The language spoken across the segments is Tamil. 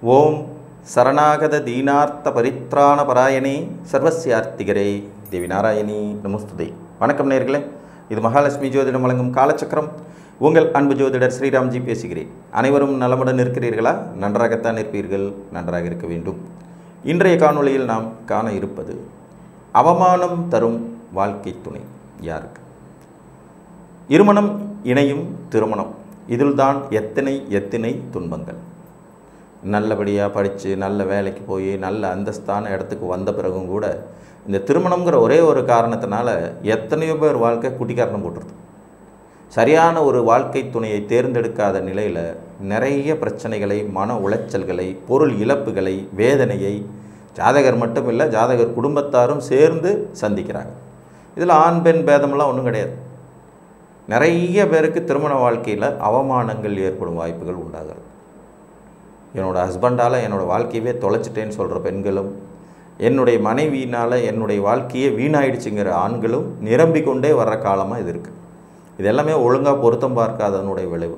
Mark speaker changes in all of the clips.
Speaker 1: ஓம் சரணாகத தீனார்த்த பரித்ராண பராயணே சர்வஸ்யார்த்திகரே தேவி நாராயணி நமஸ்துதே. வணக்கம் நேயர்களே, இது மகாலட்சுமி ஜோதிடம் வழங்கும் காலச்சக்கரம். உங்கள் அன்பு ஜோதிடர் ஸ்ரீராம்ஜி பேசுகிறேன். அனைவரும் நலமுடன் இருக்கிறீர்களா? நன்றாகத்தான் இருப்பீர்கள், நன்றாக இருக்க வேண்டும். இன்றைய காணொளியில் நாம் காண இருப்பது அவமானம் தரும் வாழ்க்கை துணை யாருக்கு? இருமணம் இணையும் திருமணம், இதில்தான் எத்தனை துன்பங்கள். நல்லபடியாக படித்து நல்ல வேலைக்கு போய் நல்ல அந்தஸ்தான இடத்துக்கு வந்த பிறகும் கூட இந்த திருமணங்கிற ஒரே ஒரு காரணத்தினால எத்தனையோ பேர் வாழ்க்கை குட்டிக்காரணம் போட்டுருது. சரியான ஒரு வாழ்க்கை துணையை தேர்ந்தெடுக்காத நிலையில் நிறைய பிரச்சனைகளை, மன உளைச்சல்களை, பொருள் இழப்புகளை, வேதனையை ஜாதகர் மட்டும் இல்லை, ஜாதகர் குடும்பத்தாரும் சேர்ந்து சந்திக்கிறாங்க. இதில் ஆண் பெண் பேதமெல்லாம் ஒன்றும் கிடையாது. நிறைய பேருக்கு திருமண வாழ்க்கையில் அவமானங்கள் ஏற்படும் வாய்ப்புகள் உண்டாகிறது. என்னோடய ஹஸ்பண்டால் என்னோடய வாழ்க்கையவே தொலைச்சிட்டேன்னு சொல்கிற பெண்களும், என்னுடைய மனைவியினால் என்னுடைய வாழ்க்கையே வீணாயிடுச்சுங்கிற ஆண்களும் நிரம்பிக்கொண்டே வர்ற காலமாக இது இருக்குது. இது எல்லாமே ஒழுங்காக பொருத்தம் பார்க்காதனுடைய விளைவு.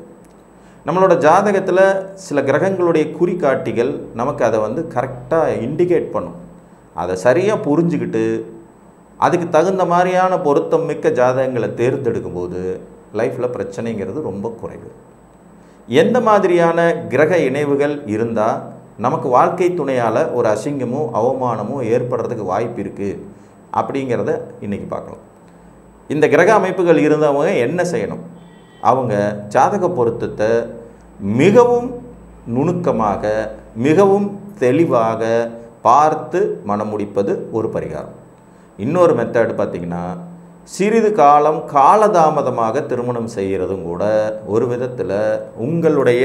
Speaker 1: நம்மளோட ஜாதகத்தில் சில கிரகங்களுடைய குறிகாட்டிகள் நமக்கு அதை கரெக்டாக இண்டிகேட் பண்ணும். அதை சரியாக புரிஞ்சுக்கிட்டு அதுக்கு தகுந்த மாதிரியான பொருத்தம் மிக்க ஜாதகங்களை தேர்ந்தெடுக்கும்போது லைஃப்பில் பிரச்சனைங்கிறது ரொம்ப குறைவு. எந்த மாதிரியான கிரக இணைவுகள் இருந்தால் நமக்கு வாழ்க்கை துணையால் ஒரு அசிங்கமோ அவமானமோ ஏற்படுறதுக்கு வாய்ப்பு இருக்குது அப்படிங்கிறத இன்றைக்கி பார்க்கலாம். இந்த கிரக அமைப்புகள் இருந்தவங்க என்ன செய்யணும்? அவங்க ஜாதக பொருத்தத்தை மிகவும் நுணுக்கமாக, மிகவும் தெளிவாக பார்த்து மனம் முடிப்பது ஒரு பரிகாரம். இன்னொரு மெத்தட் பார்த்திங்கன்னா, சிறிது காலம் காலதாமதமாக திருமணம் செய்கிறதும் கூட ஒரு விதத்தில் உங்களுடைய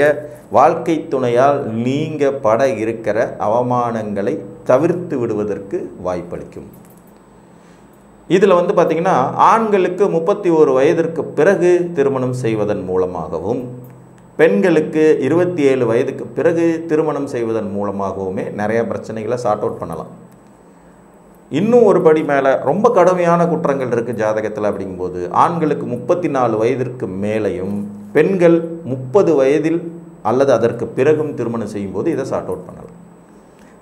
Speaker 1: வாழ்க்கை துணையால் நீங்கள் பட இருக்கிற அவமானங்களை தவிர்த்து விடுவதற்கு வாய்ப்பளிக்கும். இதில் பார்த்திங்கன்னா, ஆண்களுக்கு 31 வயதிற்கு பிறகு திருமணம் செய்வதன் மூலமாகவும், பெண்களுக்கு 27 வயதுக்கு பிறகு திருமணம் செய்வதன் மூலமாகவுமே நிறைய பிரச்சனைகளை சார்ட் அவுட் பண்ணலாம். இன்னும் ஒரு படி மேலே ரொம்ப கடுமையான குற்றங்கள் இருக்குது ஜாதகத்தில். அப்படிங்கும்போது ஆண்களுக்கு 34 வயதிற்கு மேலேயும், பெண்கள் 30 வயதில் அல்லது அதற்கு பிறகும் திருமணம் செய்யும்போது இதை சார்ட் அவுட் பண்ணலாம்.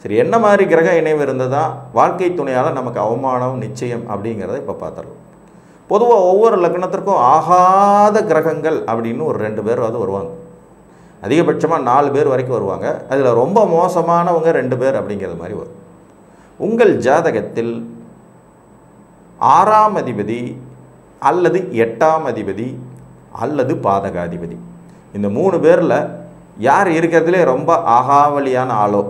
Speaker 1: சரி, என்ன மாதிரி கிரக இணைவு இருந்ததான் வாழ்க்கை துணையால் நமக்கு அவமானம் நிச்சயம் அப்படிங்கிறத இப்போ பார்த்துடலாம். பொதுவாக ஒவ்வொரு லக்னத்திற்கும் ஆகாத கிரகங்கள் அப்படின்னு ஒரு 2 பேர் வருவாங்க. அதிகபட்சமாக 4 பேர் வரைக்கும் வருவாங்க. அதில் ரொம்ப மோசமானவங்க 2 பேர் அப்படிங்கிறது மாதிரி வரும். உங்கள் ஜாதகத்தில் 6ஆம் அதிபதி அல்லது 8ஆம் அதிபதி அல்லது பாதகாதிபதி, இந்த 3 பேரில் யார் இருக்கிறதுலே ரொம்ப ஆகாவலியான ஆளோ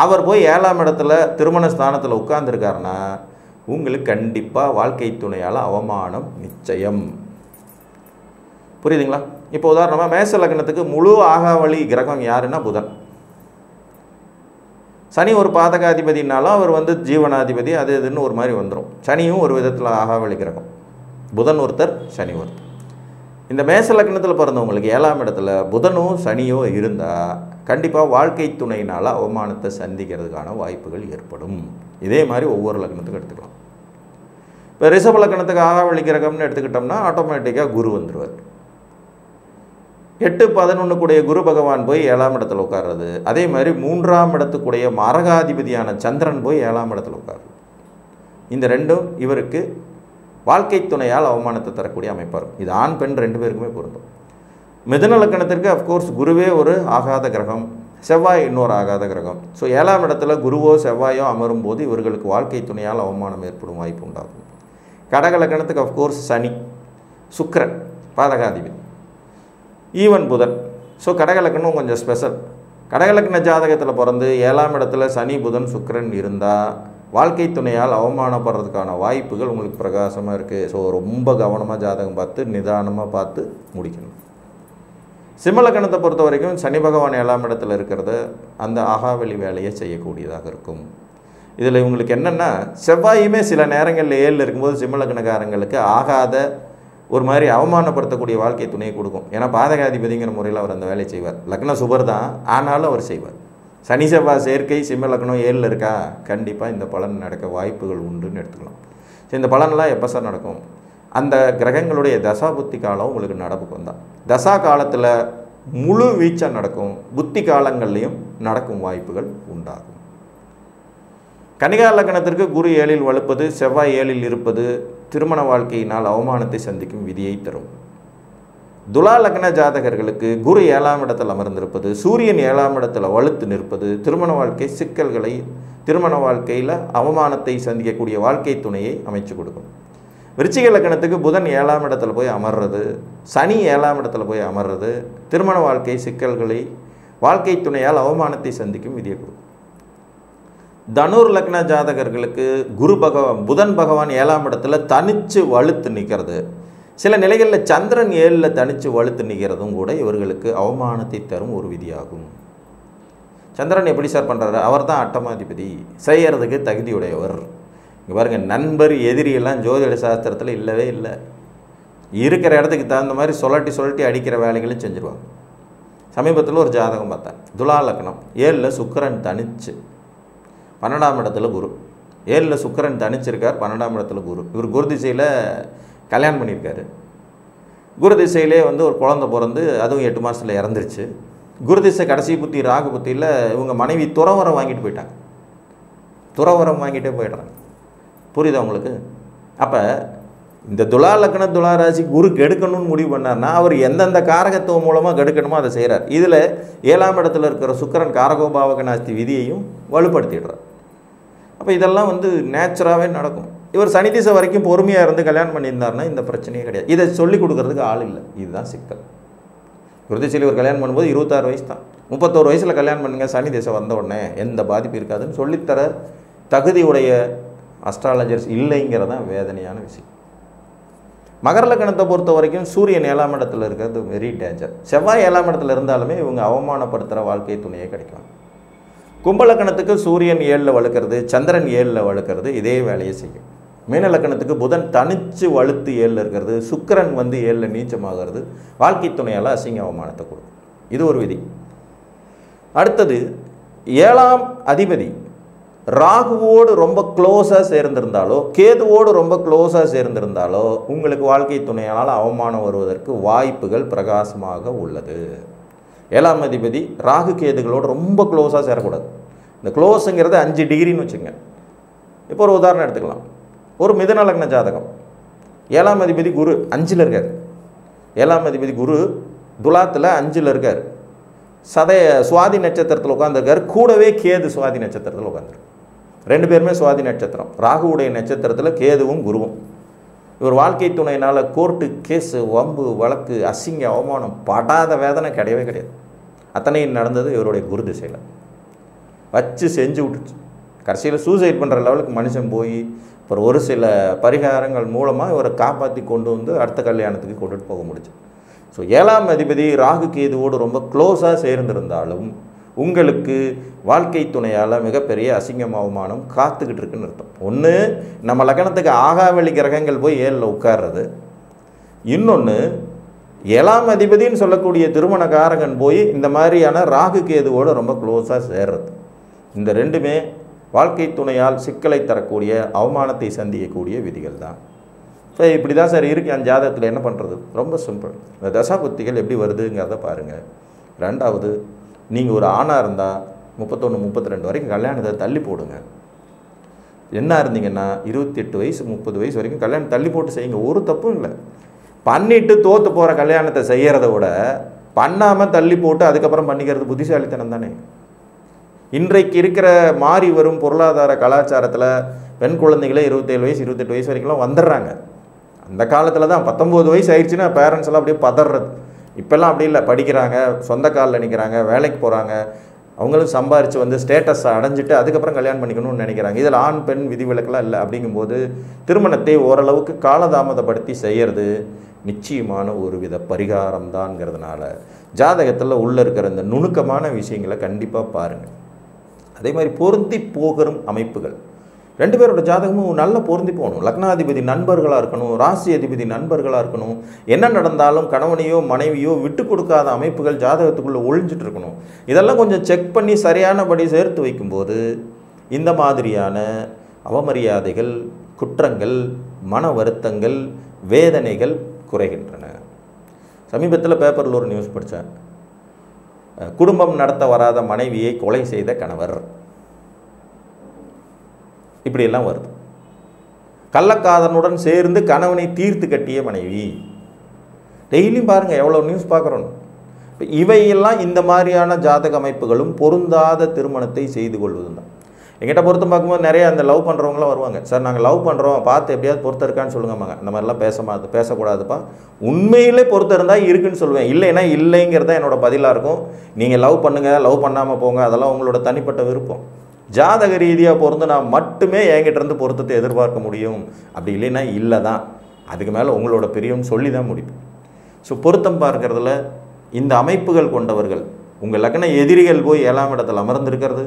Speaker 1: அவர் போய் 7ஆம் இடத்துல திருமண ஸ்தானத்தில் உட்கார்ந்துருக்காருன்னா உங்களுக்கு கண்டிப்பாக வாழ்க்கை துணையால் அவமானம் நிச்சயம். புரியுதுங்களா? இப்போ உதாரணமாக மேச லக்னத்துக்கு முழு ஆகாவளி கிரகம் யாருன்னா புதன். சனி ஒரு பாதகாதிபதினாலும் அவர் ஜீவனாதிபதி, அது இதுன்னு ஒரு மாதிரி வந்துடும். சனியும் ஒரு விதத்தில் ஆகாவளி கிரகம். புதன் ஒருத்தர், சனி ஒருத்தர். இந்த மேச லக்னத்தில் பிறந்தவங்களுக்கு 7ஆம் இடத்துல புதனோ சனியோ இருந்தால் கண்டிப்பாக வாழ்க்கை துணையினால் அவமானத்தை சந்திக்கிறதுக்கான வாய்ப்புகள் ஏற்படும். இதே மாதிரி ஒவ்வொரு லக்னத்துக்கும் எடுத்துக்கலாம். இப்போ ரிஷப லக்னத்துக்கு ஆகாவளி கிரகம்னு எடுத்துக்கிட்டோம்னா ஆட்டோமேட்டிக்காக குரு வந்துடுவார். 8-11 கூடிய குரு பகவான் போய் 7ஆம் இடத்துல உட்கார்றது. அதே மாதிரி 3ஆம் இடத்துக்குடைய மரகாதிபதியான சந்திரன் போய் 7ஆம் இடத்துல உட்கார்றது. இந்த ரெண்டும் இவருக்கு வாழ்க்கை துணையால் அவமானத்தை தரக்கூடிய அமைப்பாக இருக்கும். இது ஆண் பெண் 2 பேருக்குமே பொருந்தும். மிதுன லக்னத்திற்கு அஃப்கோர்ஸ் குருவே ஒரு ஆகாத கிரகம், செவ்வாய் இன்னொரு ஆகாத கிரகம். ஸோ 7ஆம் இடத்துல குருவோ செவ்வாயோ அமரும் போது இவர்களுக்கு வாழ்க்கை துணையால் அவமானம் ஏற்படும் வாய்ப்பு உண்டாகும். கடக லக்னத்துக்கு அஃப்கோர்ஸ் சனி, சுக்கிரன் பாதகாதிபதி, ஈவன் புதன். ஸோ கடகலக்கணம் கொஞ்சம் ஸ்பெஷல். கடகலக்கண ஜாதகத்தில் பிறந்து 7ஆம் இடத்துல சனி புதன் சுக்கிரன் இருந்தால் வாழ்க்கை துணையால் அவமானப்படுறதுக்கான வாய்ப்புகள் உங்களுக்கு பிரகாசமாக இருக்குது. ஸோ ரொம்ப கவனமாக ஜாதகம் பார்த்து நிதானமாக பார்த்து முடிக்கணும். சிம்மலக்கணத்தை பொறுத்த வரைக்கும் சனி பகவான் 7ஆம் இடத்துல இருக்கிறது அந்த ஆகாவளி வேலையை செய்யக்கூடியதாக இருக்கும். இதில் இவங்களுக்கு என்னென்னா, செவ்வாயுமே சில நேரங்களில் 7 இருக்கும்போது சிம்மலக்கணக்காரங்களுக்கு ஆகாத ஒரு மாதிரி அவமானப்படுத்தக்கூடிய வாழ்க்கை துணையை கொடுக்கும். ஏன்னா பாதகாதிபதிங்கிற முறையில் அவர் அந்த வேலையை செய்வார். லக்னம் சுபர் தான், ஆனாலும் அவர் செய்வார். சனி செவ்வாய் சேர்க்கை சிம்ம லக்னம் 7 இருக்கா, கண்டிப்பாக இந்த பலன் நடக்க வாய்ப்புகள் உண்டுன்னு எடுத்துக்கலாம். ஸோ இந்த பலன்லாம் எப்போ சார் நடக்கும்? அந்த கிரகங்களுடைய தசா புத்தி காலம் உங்களுக்கு நடப்புக்கு வந்தால், தசா காலத்தில் முழு வீச்சாக நடக்கும். புத்தி காலங்கள்லையும் நடக்கும் வாய்ப்புகள் உண்டாகும். கன்னிகா லக்னத்திற்கு குரு 7ல் வலுப்பது, செவ்வாய் 7ல் இருப்பது திருமண வாழ்க்கையினால் அவமானத்தை சந்திக்கும் விதியை தரும். துலா லக்ன ஜாதகர்களுக்கு குரு 7ஆம் இடத்தில் அமர்ந்திருப்பது, சூரியன் 7ஆம் இடத்தில் வலுத்து நிற்பது திருமண வாழ்க்கை சிக்கல்களை, திருமண வாழ்க்கையில் அவமானத்தை சந்திக்கக்கூடிய வாழ்க்கை துணையை அமைச்சு கொடுக்கும். விருச்சிக லக்னத்துக்கு புதன் 7ஆம் இடத்துல போய் அமர்றது, சனி 7ஆம் இடத்துல போய் அமர்றது திருமண வாழ்க்கை சிக்கல்களை, வாழ்க்கை துணையால் அவமானத்தை சந்திக்கும் விதியை கொடுக்கும். தனுர் லக்ன ஜாதகர்களுக்கு புதன் பகவான் 7ஆம் இடத்துல தனிச்சு வலுத்து நிற்கிறது, சில நிலைகளில் சந்திரன் 7ல் தனிச்சு வலுத்து நிற்கிறதும் கூட இவர்களுக்கு அவமானத்தை தரும் ஒரு விதியாகும். சந்திரன் எப்படி சார் பண்ணுறாரு? அவர் தான் அட்டமாதிபதி, செய்யறதுக்கு தகுதியுடையவர். இங்கே பாருங்கள், நண்பர் எதிரியெல்லாம் ஜோதிட சாஸ்திரத்தில் இல்லவே இல்லை. இருக்கிற இடத்துக்கு தகுந்த மாதிரி சொல்லட்டி அடிக்கிற வேலைகளும் செஞ்சுருவாங்க. சமீபத்தில் ஒரு ஜாதகம் பார்த்தேன், துலா லக்னம் 7ல் சுக்கிரன் தனிச்சு, 12ஆம் இடத்துல குரு, 7ல் சுக்கிரன் தனிச்சிருக்கார், 12ஆம் இடத்துல குரு. இவர் குரு திசையில் கல்யாணம் பண்ணியிருக்காரு. குரு திசையிலே ஒரு குழந்தை பிறந்து அதுவும் 8 மாதத்தில் இறந்துருச்சு. குரு திசை கடைசி புத்தி ராகு புத்தியில் இவங்க மனைவி துறவரம் வாங்கிட்டு போயிட்டாங்க. துறவரம் வாங்கிட்டே போயிடுறாங்க. புரியுதா உங்களுக்கு? அப்போ இந்த துலா லக்ன துலா ராசி குரு கெடுக்கணும்னு முடிவு பண்ணார்னா அவர் எந்தெந்த காரகத்துவம் மூலமாக கெடுக்கணுமோ அதை செய்கிறார். இதில் 7ஆம் இடத்துல இருக்கிற சுக்கிரன் காரகோபாவக நாஸ்தி விதியையும் வலுப்படுத்திடுறார். அப்போ இதெல்லாம் நேச்சுராகவே நடக்கும். இவர் சனி திசை வரைக்கும் பொறுமையாக இருந்து கல்யாணம் பண்ணியிருந்தாருன்னா இந்த பிரச்சனையே கிடையாது. இதை சொல்லிக் கொடுக்கறதுக்கு ஆள் இல்லை. இதுதான் சிக்கல். குருதிசையில் இவர் கல்யாணம் பண்ணும்போது 26 வயசு தான். 31 வயசில் கல்யாணம் பண்ணுங்க, சனி திசை வந்த உடனே எந்த பாதிப்பு இருக்காதுன்னு சொல்லித்தர தகுதியுடைய அஸ்ட்ராலஜர்ஸ் இல்லைங்கிறதான் வேதனையான விஷயம். மகர லக்னத்தை பொறுத்த வரைக்கும் சூரியன் 7ஆம் இடத்துல இருக்கிறது வெரி டேஞ்சர். செவ்வாய் 7ஆம் இடத்துல இருந்தாலுமே இவங்க அவமானப்படுத்துகிற வாழ்க்கை துணையை கிடைக்கும். கும்ப லக்னத்துக்கு சூரியன் 7ல் வலுக்கிறது, சந்திரன் 7ல் வலுக்கிறது இதே வேலையை செய்யும். மீன லக்னத்துக்கு புதன் தனிச்சு வலுத்து 7ல் இருக்கிறது, சுக்கிரன் 7ல் நீச்சமாகிறது, வாழ்க்கை துணையால் அசிங்க அவமானத்தை கொடுக்கும். இது ஒரு விதி. அடுத்தது 7ஆம் அதிபதி ராகுவோடு ரொம்ப க்ளோஸாக சேர்ந்திருந்தாலோ கேதுவோடு ரொம்ப க்ளோஸாக சேர்ந்திருந்தாலோ உங்களுக்கு வாழ்க்கை துணையால் அவமானம் வருவதற்கு வாய்ப்புகள் பிரகாசமாக உள்ளது. 7ஆம் அதிபதி ராகு கேதுகளோடு ரொம்ப க்ளோஸாக சேரக்கூடாது. இந்த க்ளோஸுங்கிறது 5 டிகிரின்னு வச்சுங்க. இப்போ ஒரு உதாரணம் எடுத்துக்கலாம். ஒரு மிதுன லக்ன ஜாதகம், 7ஆம் அதிபதி குரு 5ல் இருக்கார். 7ஆம் அதிபதி குரு துலாத்தில் 5ல் இருக்கார். சுவாதி நட்சத்திரத்தில் உட்காந்துருக்கார். கூடவே கேது சுவாதி நட்சத்திரத்தில் உட்காந்துருக்கு. 2 பேருமே சுவாதி நட்சத்திரம். ராகுவுடைய நட்சத்திரத்தில் கேதுவும் குருவும். இவர் வாழ்க்கை துணையினால் கோர்ட்டு கேஸு வம்பு வழக்கு அசிங்க அவமானம் படாத வேதனை கிடையவே கிடையாது. அத்தனையும் நடந்தது இவருடைய குரு திசையில். வச்சு செஞ்சு விட்டுச்சு. கடைசியில் சூசைட் பண்ணுற லெவலுக்கு மனுஷன் போய் அப்புறம் ஒரு சில பரிகாரங்கள் மூலமாக இவரை காப்பாற்றி கொண்டு அடுத்த கல்யாணத்துக்கு கொண்டுட்டு போக முடிச்சு. ஸோ 7ஆம் அதிபதி ராகு கேதுவோடு ரொம்ப க்ளோஸாக சேர்ந்திருந்தாலும் உங்களுக்கு வாழ்க்கை துணையால் மிகப்பெரிய அசிங்கம் அவமானம் காத்துக்கிட்டு இருக்குன்னு அர்த்தம். ஒன்று, நம்ம லக்னத்துக்கு ஆகாவளி கிரகங்கள் போய் 7ல் உட்கார்றது. இன்னொன்று, 7ஆம் அதிபதின்னு சொல்லக்கூடிய திருமண காரகன் போய் இந்த மாதிரியான ராகு கேதுவோடு ரொம்ப க்ளோஸாக சேர்றது. இந்த ரெண்டுமே வாழ்க்கை துணையால் சிக்கலை தரக்கூடிய அவமானத்தை சந்திக்கக்கூடிய விதிகள் தான். ஸோ இப்படி தான் சார் இருக்குது. அந்த ஜாதகத்தில் என்ன பண்ணுறது? ரொம்ப சிம்பிள். இந்த தசாபுத்திகள் எப்படி வருதுங்கிறத பாருங்கள். ரெண்டாவது, நீங்கள் ஒரு ஆணாக இருந்தால் 31, 32 வரைக்கும் கல்யாணத்தை தள்ளி போடுங்க. என்ன இருந்தீங்கன்னா 28 வயசு 30 வயசு வரைக்கும் கல்யாணம் தள்ளி போட்டு செய்யுங்க. ஒரு தப்பும் இல்லை. பண்ணிவிட்டு தோற்று போகிற கல்யாணத்தை செய்கிறத விட பண்ணாமல் தள்ளி போட்டு அதுக்கப்புறம் பண்ணிக்கிறது புத்திசாலித்தனம் தானே. இன்றைக்கு இருக்கிற மாறி வரும் பொருளாதார கலாச்சாரத்தில் பெண் குழந்தைகளே 27 வயசு 28 வயசு வரைக்கும்லாம் வந்துடுறாங்க. அந்த காலத்தில் தான் 19 வயசு ஆயிடுச்சுன்னா பேரண்ட்ஸ் எல்லாம் அப்படியே பதறது. இப்போல்லாம் அப்படி இல்லை. படிக்கிறாங்க, சொந்த காலில் நிற்கிறாங்க, வேலைக்கு போகிறாங்க, அவங்களும் சம்பாரித்து ஸ்டேட்டஸை அடைஞ்சிட்டு அதுக்கப்புறம் கல்யாணம் பண்ணிக்கணும்னு நினைக்கிறாங்க. இதில் ஆண் பெண் விதிவிலக்கெல்லாம் இல்லை. அப்படிங்கும்போது திருமணத்தை ஓரளவுக்கு காலதாமதப்படுத்தி செய்கிறது நிச்சயமான ஒரு வித பரிகாரம் தான்ங்கிறதுனால ஜாதகத்தில் உள்ளே இருக்கிற இந்த நுணுக்கமான விஷயங்களை கண்டிப்பாக பாருங்கள். அதே மாதிரி பொருந்தி போகிற அமைப்புகள் 2 பேரோட ஜாதகமும் நல்லா பொருந்தி போகணும். லக்னாதிபதி நண்பர்களாக இருக்கணும், ராசி அதிபதி நண்பர்களாக இருக்கணும். என்ன நடந்தாலும் கணவனையோ மனைவியோ விட்டு கொடுக்காத அமைப்புகள் ஜாதகத்துக்குள்ளே ஒழிஞ்சிட்டு இருக்கணும். இதெல்லாம் கொஞ்சம் செக் பண்ணி சரியானபடி சேர்த்து வைக்கும்போது இந்த மாதிரியான அவமரியாதைகள், குற்றங்கள், மன வருத்தங்கள், வேதனைகள் குறைகின்றன. சமீபத்தில் பேப்பரில் ஒரு நியூஸ் படித்தேன். குடும்பம் நடத்த வராத மனைவியை கொலை செய்த கணவர், இப்படியெல்லாம் வருது. கள்ளக்காதனுடன் சேர்ந்து கணவனை தீர்த்து கட்டிய மனைவி, டெய்லியும் பாருங்கள் எவ்வளோ நியூஸ் பார்க்குறோம். இவையெல்லாம் இந்த மாதிரியான ஜாதக அமைப்புகளும் பொருந்தாத திருமணத்தை செய்து கொள்வது தான். எங்கிட்ட பொருத்தம் பார்க்கும்போது நிறைய அந்த லவ் பண்ணுறவங்களாம் வருவாங்க. சார் நாங்கள் லவ் பண்ணுறோம், பார்த்து எப்படியாவது பொருத்தம் இருக்கான்னு சொல்லுங்கம்மாங்க. அந்த மாதிரிலாம் பேசக்கூடாதுப்பா. உண்மையிலே பொருத்தம் இருந்தால் இருக்குன்னு சொல்லுவேன், இல்லைன்னா இல்லைங்கிறத என்னோட பதிலாக இருக்கும். நீங்கள் லவ் பண்ணுங்கள், லவ் பண்ணாமல் போங்க, அதெல்லாம் உங்களோட தனிப்பட்ட விருப்பம். ஜாதக ரீதியாக பொருந்துனா மட்டுமே என்கிட்டேருந்து பொருத்தத்தை எதிர்பார்க்க முடியும். அப்படி இல்லைன்னா இல்லை தான், அதுக்கு மேலே உங்களோட பிரியம்னு சொல்லி தான் முடியும். ஸோ பொருத்தம் பார்க்கறதுல இந்த அமைப்புகள் கொண்டவர்கள், உங்கள் லக்ன எதிரிகள் போய் 7ஆம் இடத்தில் அமர்ந்திருக்கிறது,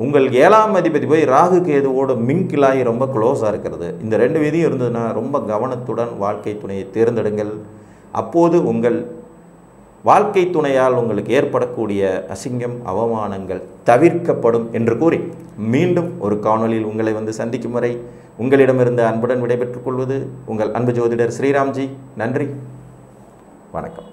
Speaker 1: உங்கள் 7ஆம் அதிபதி போய் ராகு கேதுவோடு மிங்கிலாகி ரொம்ப க்ளோஸாக இருக்கிறது, இந்த 2 விதியும் இருந்ததுன்னா ரொம்ப கவனத்துடன் வாழ்க்கை துணையை தேர்ந்தெடுங்கள். அப்போது உங்கள் வாழ்க்கை துணையால் உங்களுக்கு ஏற்படக்கூடிய அசிங்கம் அவமானங்கள் தவிர்க்கப்படும் என்று கூறி மீண்டும் ஒரு காணொளியில் உங்களை வந்து சந்திக்கும் வரை உங்களிடமிருந்து அன்புடன் விடைபெற்றுக் கொள்வது உங்கள் அன்பு ஜோதிடர் ஸ்ரீராம்ஜி. நன்றி, வணக்கம்.